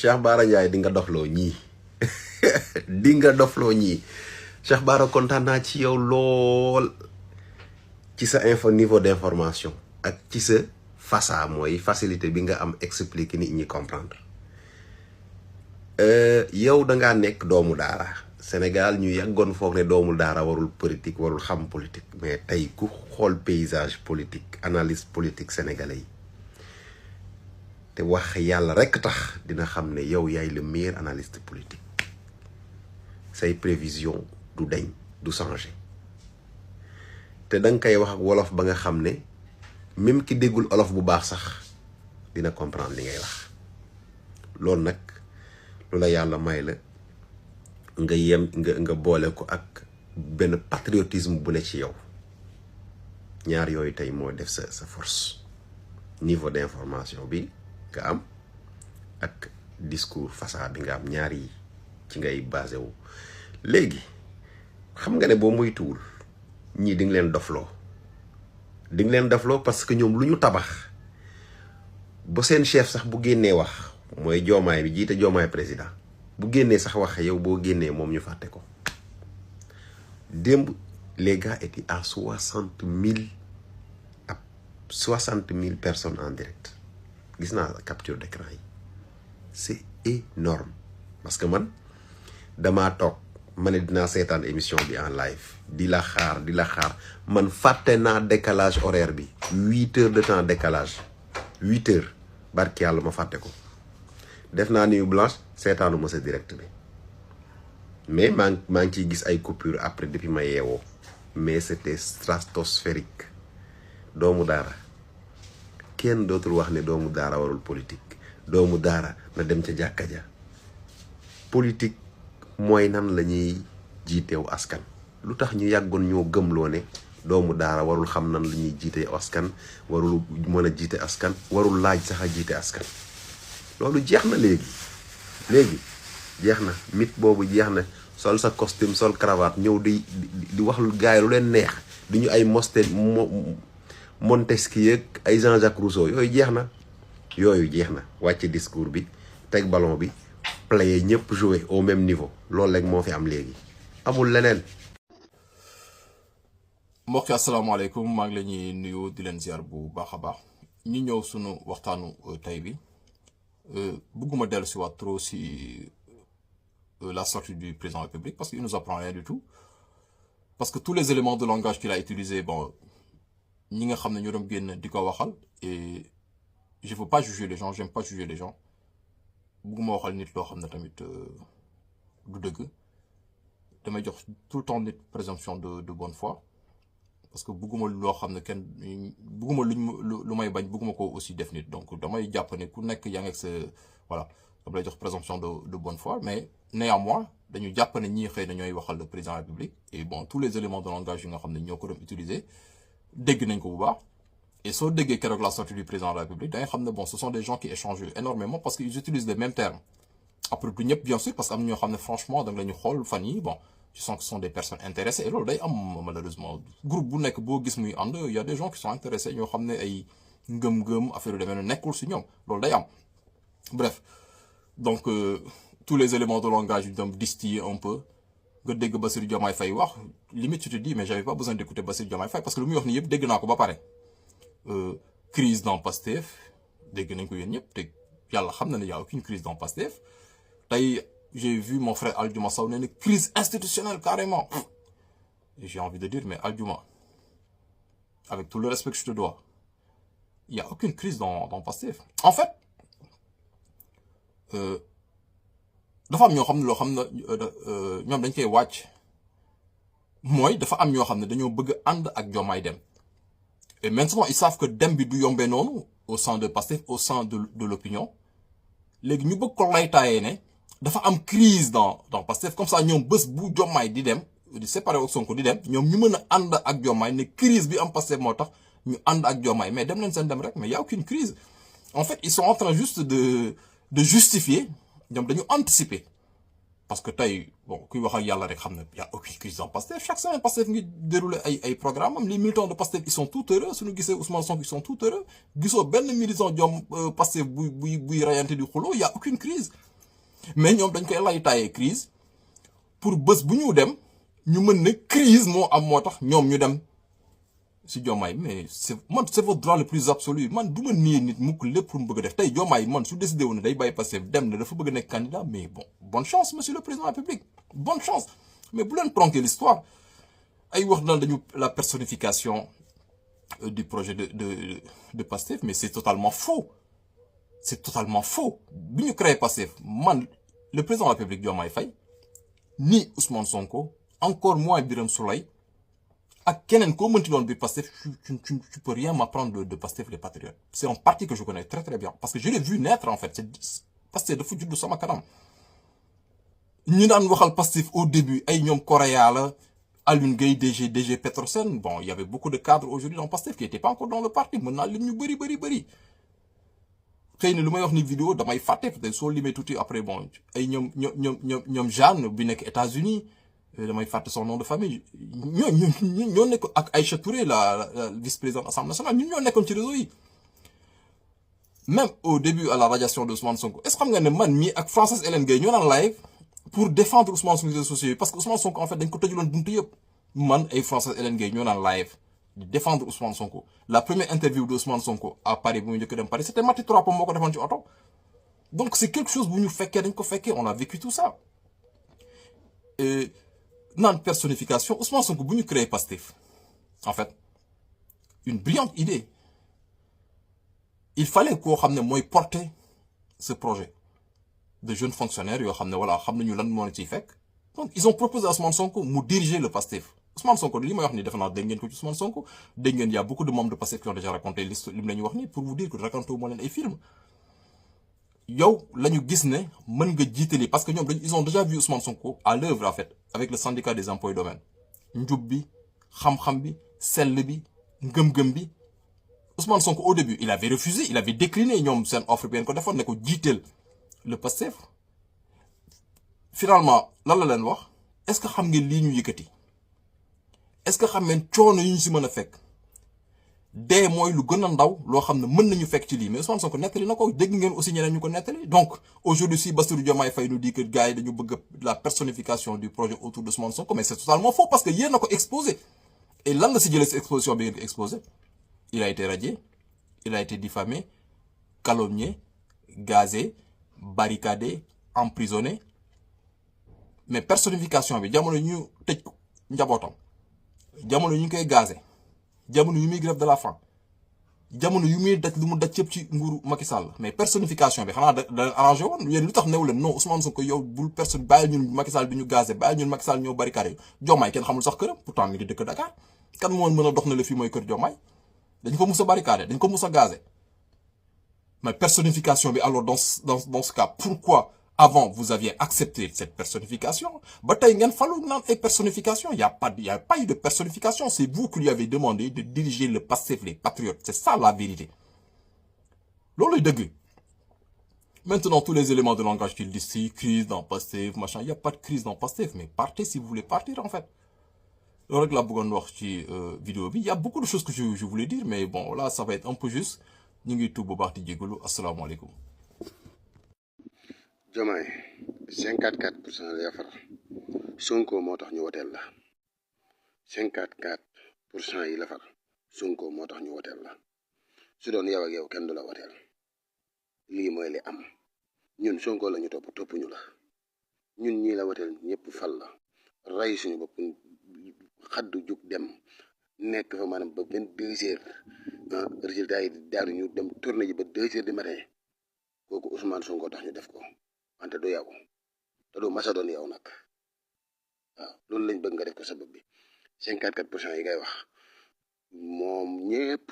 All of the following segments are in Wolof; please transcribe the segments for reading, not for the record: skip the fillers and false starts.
Cheikh Bara Ndiaye di nga dofloo ñii di nga dofloo ñii Cheikh Bara kontaan naa ci yow lool ci sa niveau d'information ak ci sa faça mooy facilité bi nga am expliquer nit ñi comprendre yow dangaa nekk doomu daara Sénégal ñu yàggoon foog ne doomu daara warul politique warul xam politique mais tey ku xool paysage politique analyse politique sénégalais yi te wax yàlla rekk tax dina xam ne yow yaay le meilleur analyste politique say prévision du dañ du changer te danga koy wax ak wolof ba nga xam ne même ki déggul olof bu baax sax dina comprendre li ngay wax loolu nag lu la yàlla may la nga nga boole ko ak benn patriotisme bu ne ci yow ñaar yooyu tey moo def sa force niveau d'information bi nga am ak discours faça bi nga am ñaar yi ci ngay basé wu léegi xam nga ne boo muy tuwul ñii di nga leen dofloo parce que ñoom lu ñu tabax ba seen chef sax bu génnee wax mooy joomaay bi jiite joomaay président bu génnee sax wax yow boo génnee moom ñu fàtte ko démb les gars étaient à 60 000 personnes en direct gis naa capture d'écran yi c'est énorme parce que man damaa toog ma ne dinaa seetaan émission bi en live di la xaar man fàtte naa décalage horaire bi 8 heures de temps décalage 8 heures barki yàlla ma fàtte ko def naa nuit blanche seetaanu ma sa direct bi mais maa ngi ciy gis ay coupure après depuis ma yeewoo mais c'était stratosphérique doomu daara kenn dootul wax ne doomu daara warul politique doomu daara na dem ca jàkka ja politique mooy nan la ñuy jiiteew askan lu tax ñu yàggoon ñoo gëmloo ne doomu daara warul xam nan la ñuy jiite askan warul mën a jiite askan warul laaj sax a jiite askan loolu jeex na léegi jeex na mit boobu jeex na sol sa costume sol cravate ñëw di wax lu gaay lu leen neex di ñu ay Montesquieu ak ay Jean-Jacques Rousseau yooyu jeex na wàcce discours bi teg ballon bi player ñëpp jouer au même niveau loolu rek moo fi am léegi amul leneen. mbokk yi asalaamaaleykum maa ngi leen di nuyu di leen ziar bu baax a baax ñu ñëw sunu waxtaanu tey bi bëgguma dellu si waat trop si la sortie du président de la République parce qu'il nous apprend rien du tout parce que tous les éléments de langage qu'il a utilisé bon ñi nga xam ne ñoo doon génn di ko waxal et je veux pas juger les gens j'aime pas juger les gens bëgguma waxal nit loo xam ne tamit du dëgg damay jox tout le temps nit présomption de bonne foi parce que bëgguma loo xam ne kenn bëgguma lu may bañ bëgguma ko aussi def nit donc damay jàpp ne ku nekk yaa ngi ak sa voilà dama lay jox présomption de bonne foi mais néanmoins dañu jàpp ne ñii xëy na ñooy waxal le président de la République et bon tous les éléments de langage yi nga xam ne ñoo ko doon utiliser dégg nañ ko bu baax et soo déggee keroog la sortie du président de la République da ngay xam ne bon ce sont des gens qui échangent énormément parce qu'ils utilisent les mêmes termes après du ñëpp bien sûr parce que am na ñoo xam ne franchement da nga la ñu xool fan yi bon tu sens que ce sont des personnes intéressées et loolu day am malheureusement groupe bu nekk boo gis muy ànd y a des gens qui sont intéressés ñoo xam ne ay ngëm-ngëm affaire yu demee ne nekkul si ñoom loolu day am bref donc tous les éléments de langage yu dem distiller un peu nga dégg Bassirou Diomaye Faye wax limite tu te dis mais j'avais pas besoin d'écouter Bassirou Diomaye Faye parce que lu muy wax ni yëpp dégg naa ko ba pare crise dans Pastef dégg nañ ko yéen ñëpp te yàlla xam na ne y a aucune crise dans Pastef tey j'ai vu mon frère Aldiouma Sow ne crise institutionnelle carrément et j'ai envie de dire mais Aldiouma avec tout le respect que je te dois il y a aucune crise dans Pastef en fait dafa am ñoo xam ne loo xam ne ñoom dañ koy wàcc mooy dafa am ñoo xam ne dañoo bëgg ànd ak Diomaye dem et maintenant ils savent que dem bi du yombee noonu au sein de Pastef au sein de l'opinion léegi ñu bëgg ko laytaayee ne dafa am crise dans Pastef comme ça ñoom bés bu Diomaye di dem di séparé ak Sonko di dem ñoom ñu mën a ànd ak Diomaye ne crise bi am Pastef moo tax ñu ànd ak Diomaye mais dem leen seen dem rek mais y a aucune crise en fait ils sont en train juste de justifier ñoom dañu anticiper parce que tey bon kuy wax ak yàlla rek xam ne y a aucune crise dans Pastef chaque semaine Pastef ngi déroulé ay programme am les militants de Pastef ils sont tout heureux suñu gisee Ousmane Sonko ils sont tout heureux gisoo benn militant Pastef buy rayante di xuloo y a aucune crise mais ñoom dañ koy lay taayee crise pour bés bu ñu dem ñu mën ne crise moo am moo tax ñoom ñu dem si Diomaye. Mais c'est votre droit le plus absolu man du ma nii nit mukk lépp lu mu bëgg a def tey Diomaye man su décidé wu ne day bàyyi Pastef dem ne dafa bëgg a nekk candidat, mais bon bonne chance monsieur le président de la République, bonne chance. Mais bu leen tronquer l'histoire ay wax naan dañu la personnification du projet de Pastef, mais c'est totalement faux. C'est totalement faux. bi ñu créé Pastef man le président de la République Diomaye Faye ni Ousmane Sonko encore moins Birame Souleye ak keneen koo mënti doon biir Pastef tu peux rien m'apprendre de Pastef les Patriotes. C'est un parti que je connais très très bien parce que je l'ai vu naître en fait. C'est Pastef dafa judd sama kanam. ñu daan waxal Pastef au début ay ñoom Correa la Alioune Gueye DG Petrosen. Bon, il y avait beaucoup de cadres aujourd'hui dans Pastef qui n'étaient pas encore dans le parti. mën naa lim ñu bëri xëy na lu may wax ni vidéo damay fàtte peut-être soo limee tuuti après bon ay ñoom Jeanne bi nekk États-Unis damay fàtte son nom de famille ñoo nekk ak Aïcha Touré la vice-présidente de l'Assemblée nationale ñun ñoo nekkoon ci réseau yi. Même au début à la radiation de Ousmane Sonko est-ce que xam nga ne man mii ak Frances Hélène Gueye ñoo naan live pour défendre Ousmane Sonko réseaux sociaux yi parce que Ousmane Sonko en fait dañ ko tëjuloon buntu yëpp man ay Frances Hélène Gueye ñoo naan live di défendre Ousmane Sonko. La première interview de Ousmane Sonko à Paris bu mu njëkk dem Paris c'était Mati Trois Pommes moo ko defoon ci oto. Donc c'est quelque chose bu ñu fekkee dañ ko fekkee on a vécu tout ça. Naan personnification Ousmane Sonko bu ñu créé Pastef en fait une brillante idée. Il fallait koo xam ne mooy porter ce projet de jeunes fonctionnaires yoo xam ne voilà xam nañu lan moo ciy fekk. Donc ils ont proposé à Ousmane Sonko mu diriger le Pastef. Ousmane Sonko li may wax ni defe naa dégg ngeen ko ci Ousmane Sonko dégg ngeen y a beaucoup de membres de Pastef qui ont déjà raconté liste li mu la ñu wax ni pour vous dire que raconté wu ma leen ay film. yow la ñu gis ne mën nga jiitali parce que ñoom ils ont déjà vu Ousmane Sonko à l'œuvre en fait avec le syndicat des emplois et domaines njub bi xam-xam bi sell bi ngëm-ngëm bi. Ousmane Sonko au début il avait refusé il avait décliné ñoom seen offre bi ngeen ko defoon ne ko jiiteel le Pastef. Finalement lan la leen wax est-ce que xam ngeen lii ñu yëkkati est-ce que xam ngeen coono yu ñu si mën a fekk dee mooy lu gën a ndaw loo xam ne mën nañu fekk ci lii mais Ousmane Sonko nettali na ko dégg ngeen aussi ñeneen ñu ko nettali. Donc aujourd'hui si Bassirou Diomaye Faye nous dit que gars yi dañu bëgg la personnification du projet autour de Ousmane Sonko mais c'est totalement faux parce que yéen a ko exposé. Et lan la si jëlee si exposition bi ngeen ko exposé il a été radié il a été diffamé calomnié gazé barricadé emprisonné. Mais personnification bi jamono ñu tëj ko njabootam jamono ñu koy gazé jamono yu muy grève de la faim jamono yu muy daj lu mu daj cëpp ci nguuru Macky Sall mais personnification bi xanaa da arrangé woon yéen lu tax new leen non Ousmane Sonko yow bul personne bàyyi ñun Macky Sall bi ñu gazé bàyyi ñun Macky Sall ñoo barricadé Diomaye kenn xamul sax këram pourtant mi ngi dëkk Dakar kan moo mën a dox na la fii mooy kër Diomaye dañ ko mus a barricadé dañ ko mus a gazé mais personnification bi alors dans ce cas pourquoi avant vous aviez accepté cette personnification ba tey ngeen falu naan ay personnification y a pas eu de personnification c'est vous qui lui avez demandé de diriger le Pastef les Patriotes c'est ça la vérité loolu dëgg. Maintenant tous les éléments de langage qu'ils disent si crise dans Pastef machin y a pas de crise dans Pastef mais partez si vous voulez partir en fait loolu rek laa bëggoon wax ci vidéo bi y a beaucoup de choses que je voulais dire mais bon là ça va être un peu juste ñu ngi tuub bu baax di jégalu asalaamaaleykum. Diomaye 54% la far Sonko moo tax ñu woteel la 54% yi la far Sonko moo tax ñu woteel la su doon yow ak yow kenn du la woteel lii mooy li am ñun Sonko la ñu toppuñu la ñun ñii la woteel ñëpp fal la rey suñu bopp xaddu jug dem nekk fa maanaam ba 22 heures résultat yi daaru ñu dem tourné ji ba 2 heures du matin kooku Ousmane Sonko tax ñu def ko wante du yow te du masa doon yow nag waaw loolu lañ bëgg nga def ko sa bopp bi 54% yi ngay wax moom ñëpp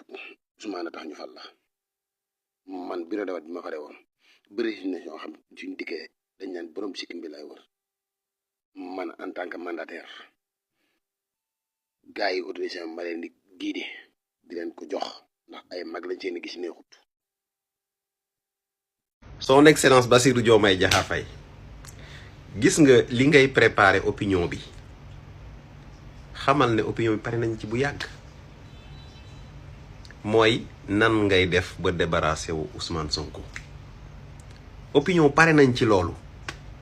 Ousmane tax ñu fal la man biro dawat bi ma fare woon bëri si ñoo xam suñ dikkee dañ naan borom sikkim bi lay wër man en tant que mandataire gars yi autorisé ma leen di guider di leen ko jox ndax ay mag lañ seen gis neexut. Son Excellence Bassirou Diomaye Diakhar Faye gis nga li ngay préparer opinion bi xamal ne opinion bi pare nañ ci bu yàgg mooy nan ngay def ba débarrasser wu Ousmane Sonko opinion pare nañ ci loolu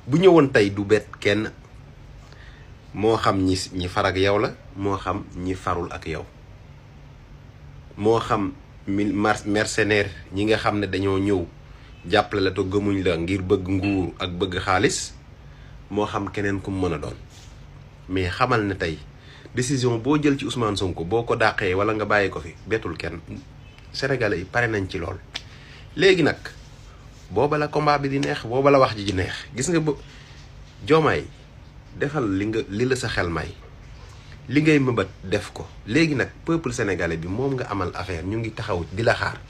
bu ñëwoon tey du bett kenn moo xam ñi far ak yow la moo xam ñi farul ak yow moo xam mercenaire ñi nga xam ne dañoo ñëw jàppale la te gëmuñ la ngir bëgg nguur ak bëgg xaalis moo xam keneen ku mën a doon mais xamal ne tey décision boo jël ci Ousmane Sonko boo ko dàqee wala nga bàyyi ko fi bettul kenn Sénégalais yi pare nañ ci lool. léegi nag booba la combat bi di neex booba la wax ji di neex gis nga Diomaye defal li la sa xel may li ngay mëbat def ko léegi nag peuple sénégalais bi moom nga amal affaire ñu ngi taxaw di la xaar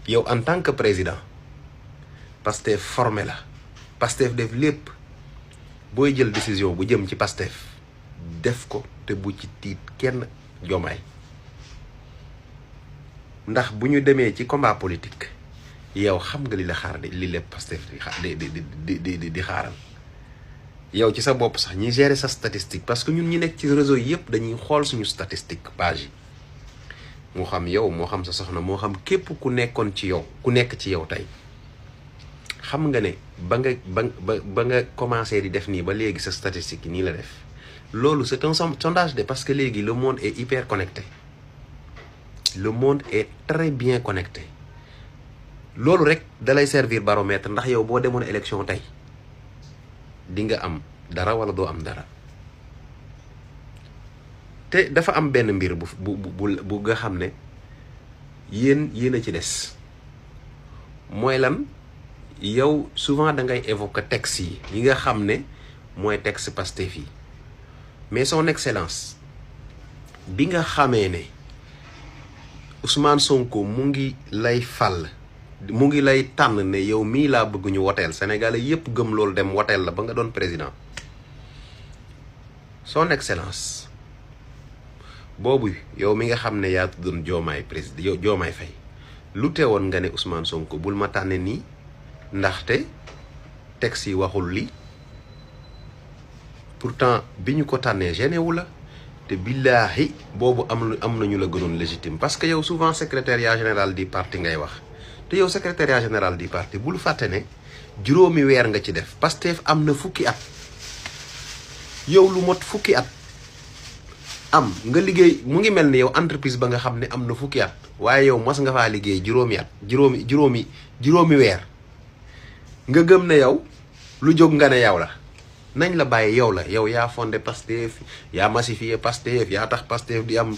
yow en tant que président Pastef formé la Pastef def lépp booy jël décision bu jëm ci Pastef def ko te bu ci tiit kenn Diomaye ndax bu ñu demee ci combat politique yow xam nga li la xaar li lépp Pastef di xaaral yow ci sa bopp sax ñi gérer sa statistique parce que ñun ñi nekk ci réseau yëpp dañuy xool suñu statistique page yi moo xam yow moo xam sa soxna moo xam képp ku nekkoon ci yow ku nekk ci yow tey xam nga ne ba nga commencé di def nii ba léegi sa statistique yi nii la def loolu c'est un sondage de parce que léegi le monde est hyper connecté le monde est très bien connecté loolu rek dalay servir baromètre ndax yow boo demoon élection tey di nga am dara wala doo am dara te dafa am benn mbir bu nga xam ne yéen a ci des mooy lan yow souvent da ngay évoquer texte yi nga xam ne mooy texte Pastef yi mais son excellence bi nga xamee ne Ousmane Sonko mu ngi lay fal mu ngi lay tànn ne yow mii laa bëgg ñu woteel Sénégalais yépp gëm loolu dem woteel la ba nga doon président son excellence boobu yow mi nga xam ne yaa tuddoon Diomaye président Diomaye Faye lu teewoon nga ne Ousmane Sonko bul ma tànne nii ndaxte texte yi waxul li pourtant bi ñu ko tànnee gêné wu la te billaahi boobu am nañu la gënoon légitime parce que yow souvent secrétariat général du parti ngay wax te yow secrétariat général du parti bul fàtte ne juróomi weer nga ci def Pastef am na fukki at yow lu mot fukki at am nga liggéey mu ngi mel ni yow entreprise ba nga xam ne am na fukki at waaye yow mas nga faa liggéey juróomi at juróomi weer nga gëm ne yow lu jóg nga ne yow la nañ la bàyyi yow la yow yaa fondé Pastef yaa massifié Pastef yaa tax Pastef di am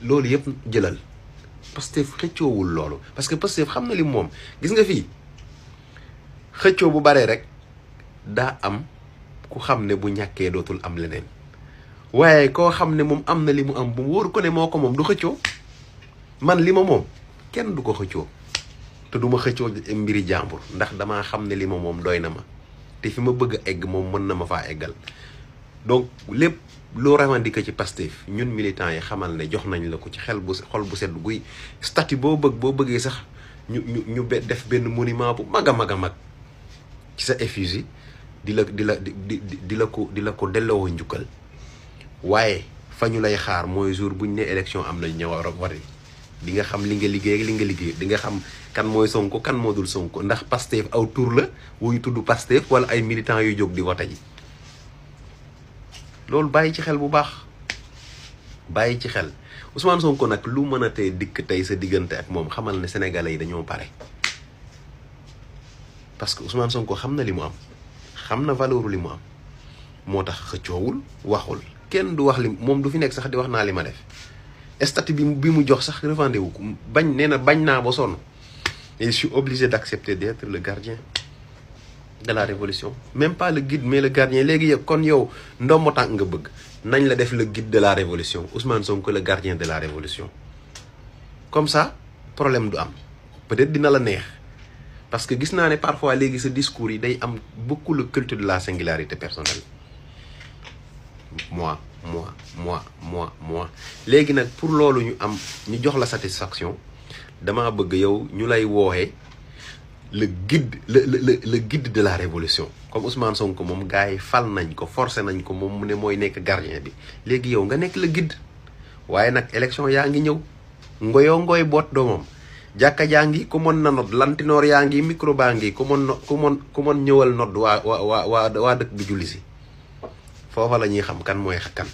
loolu yëpp jëlal Pastef xëccoowul loolu parce que Pastef xam na li moom gis nga fii xëccoo bu baree rek daa am ku xam ne bu ñàkkee dootul am leneen waaye koo xam ne moom am na li mu am bu wóor ko ne moo ko moom du xëccoo man li ma moom kenn du ko xëccoo te du ma xëccoo mbiri jàmbur ndax damaa xam ne li ma moom doy na ma te fi ma bëgg a egg moom mën na ma faa eggal donc lépp loo revendiqué ci Pastef ñun militants yi xamal ne jox nañ la ko ci xol bu sedd guy statut boo bëggee sax ñu def benn monument bu mag a mag a mag ci sa effigie di la ko delloo njukkal waaye fa ñu lay xaar mooy jour buñ ne élection am nañ ñëw war a wari di nga xam li nga liggéey di nga xam kan mooy Sonko kan moo dul Sonko ndax Pastef aw tur la wuy tudd Pastef wala ay militants yu jóg di wote ji loolu bàyyi ci xel bu baax bàyyi ci xel Ousmane Sonko nag lu mën a tee dikk tey sa diggante ak moom xamal ne sénégalais yi dañoo pare parce que Ousmane Sonko xam na li mu am xam na valeur li mu am moo tax xëccoowul waxul kenn du wax li moom du fi nekk sax di wax naa li ma def statut bi mu jox sax revendiqué wu ko bañ nee na bañ naa ba sonn et je suis obligé d'accepter d'être le gardien de la révolution même pas le guide mais le gardien léegi yëpp kon yow ndombo tànk nga bëgg nañ la def le guide de la révolution Ousmane Sonko le gardien de la révolution comme ça problème du am peut-être dina la neex parce que gis naa ne parfois léegi sa discours yi day am beaucoup le culte de la singularité personnelle moi léegi nag pour loolu ñu jox la satisfaction dama bëgg yow ñu lay wooxee le guide de la révolution comme Ousmane Sonko moom gars yi fal nañ ko forcé nañ ko moom mu ne mooy nekk gardien bi léegi yow nga nekk le guide waaye nag élection yaa ngi ñëw ngoyoo ngoy boot doomam jàkka jaa ngi ku mën na nodd lantinoor yaa ngi micro baa ngi ku mën ñëwal nodd waa dëkk bi julli si foofa la ñuy xam kan mooy kan